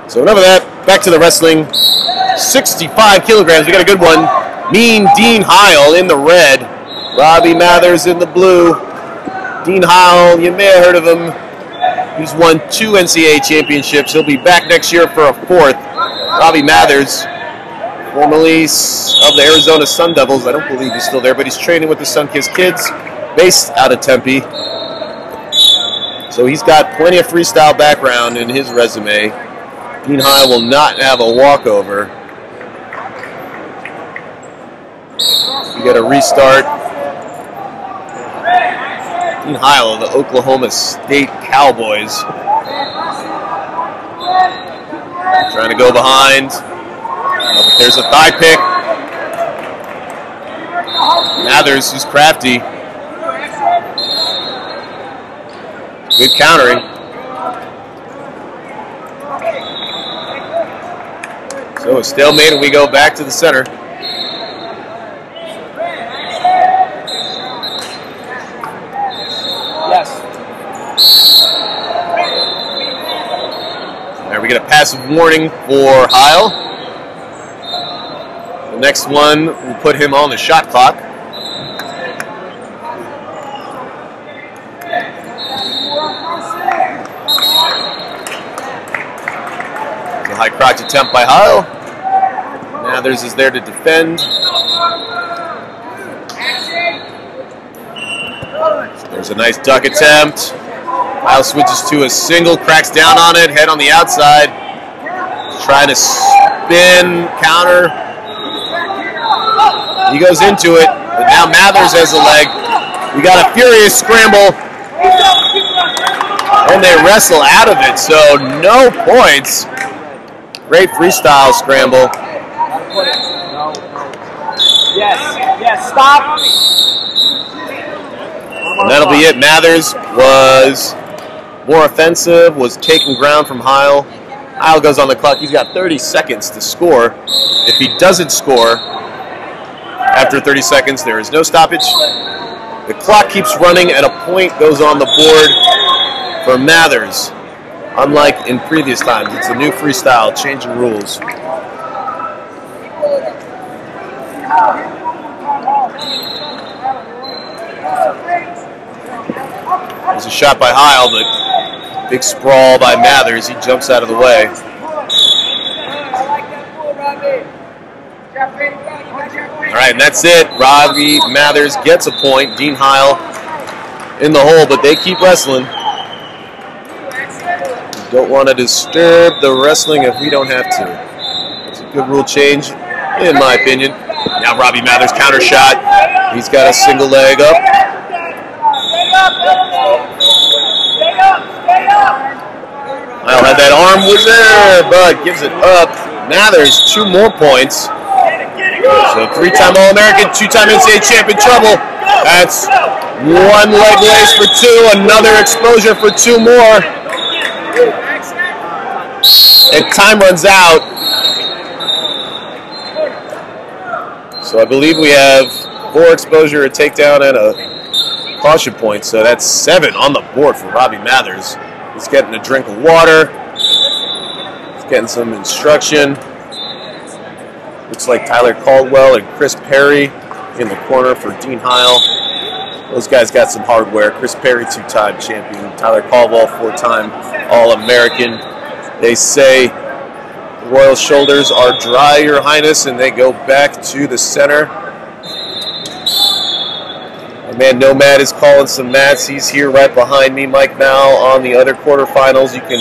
So enough of that. Back to the wrestling. 65 kilograms. We got a good one. Mean Dean Heil in the red. Robbie Mathers in the blue. Dean Heil, you may have heard of him. He's won 2 NCAA championships. He'll be back next year for a 4th. Robbie Mathers, formerly of the Arizona Sun Devils. I don't believe he's still there, but he's training with the Sunkist kids, based out of Tempe. So he's got plenty of freestyle background in his resume. Dean Heil will not have a walkover. We got a restart. Dean Heil of the Oklahoma State Cowboys. Trying to go behind. But there's a thigh pick. Mathers, who's crafty. Good countering. So a stalemate, and we go back to the center. Yes. There we get a passive warning for Heil. The next one will put him on the shot clock. It's a high crotch attempt by Heil. Mathers is there to defend. There's a nice duck attempt. Heil switches to a single, cracks down on it, head on the outside. Trying to spin, counter. He goes into it, but now Mathers has a leg. We got a furious scramble. And they wrestle out of it, so no points. Great freestyle scramble. Yes, stop. And that'll be it. Mathers was more offensive, was taking ground from Heil. Heil goes on the clock. He's got 30 seconds to score. If he doesn't score after 30 seconds, there is no stoppage. The clock keeps running and a point goes on the board for Mathers. Unlike in previous times, it's a new freestyle, changing rules. There's a shot by Heil, but big sprawl by Mathers. He jumps out of the way. All right, and that's it. Robbie Mathers gets a point. Dean Heil in the hole, but they keep wrestling. We don't want to disturb the wrestling if we don't have to. It's a good rule change, in my opinion. Now Robbie Mathers counter shot. He's got a single leg up. Heil had that arm was there, but gives it up. Mathers 2 more points. So 3-time All-American, 2-time NCAA champion trouble. That's 1 leg lace for 2, another exposure for 2 more. And time runs out. So I believe we have 4 exposure, a takedown, and a caution point. So that's 7 on the board for Robbie Mathers. He's getting a drink of water. He's getting some instruction. Looks like Tyler Caldwell and Chris Perry in the corner for Dean Heil. Those guys got some hardware. Chris Perry, 2-time champion. Tyler Caldwell, 4-time All-American. They say the royal shoulders are dry, Your Highness, and they go back to the center. My man Nomad is calling some mats. He's here right behind me. Mike Mal on the other quarterfinals. You can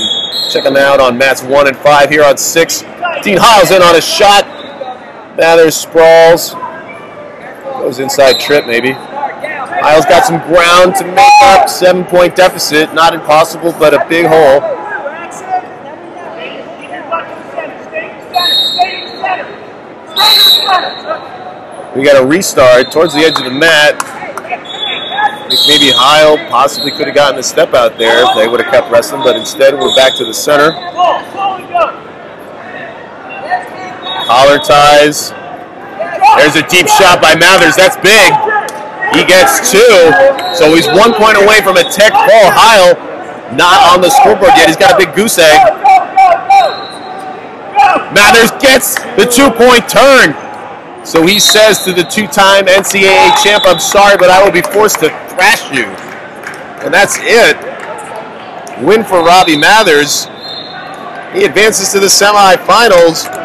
check him out on mats 1 and 5 here on 6. Dean Heil's in on a shot. Mathers sprawls. Goes inside trip maybe. Heil's got some ground to make up. 7-point deficit. Not impossible, but a big hole. We got a restart towards the edge of the mat. I think maybe Heil possibly could have gotten a step out there if they would have kept wrestling, but instead we're back to the center. Collar ties. There's a deep shot by Mathers. That's big. He gets 2. So he's 1 point away from a tech ball. Heil not on the scoreboard yet. He's got a big goose egg. Mathers gets the 2-point turn. So he says to the two-time NCAA champ, I'm sorry, but I will be forced to thrash you. And that's it. Win for Robbie Mathers. He advances to the semifinals.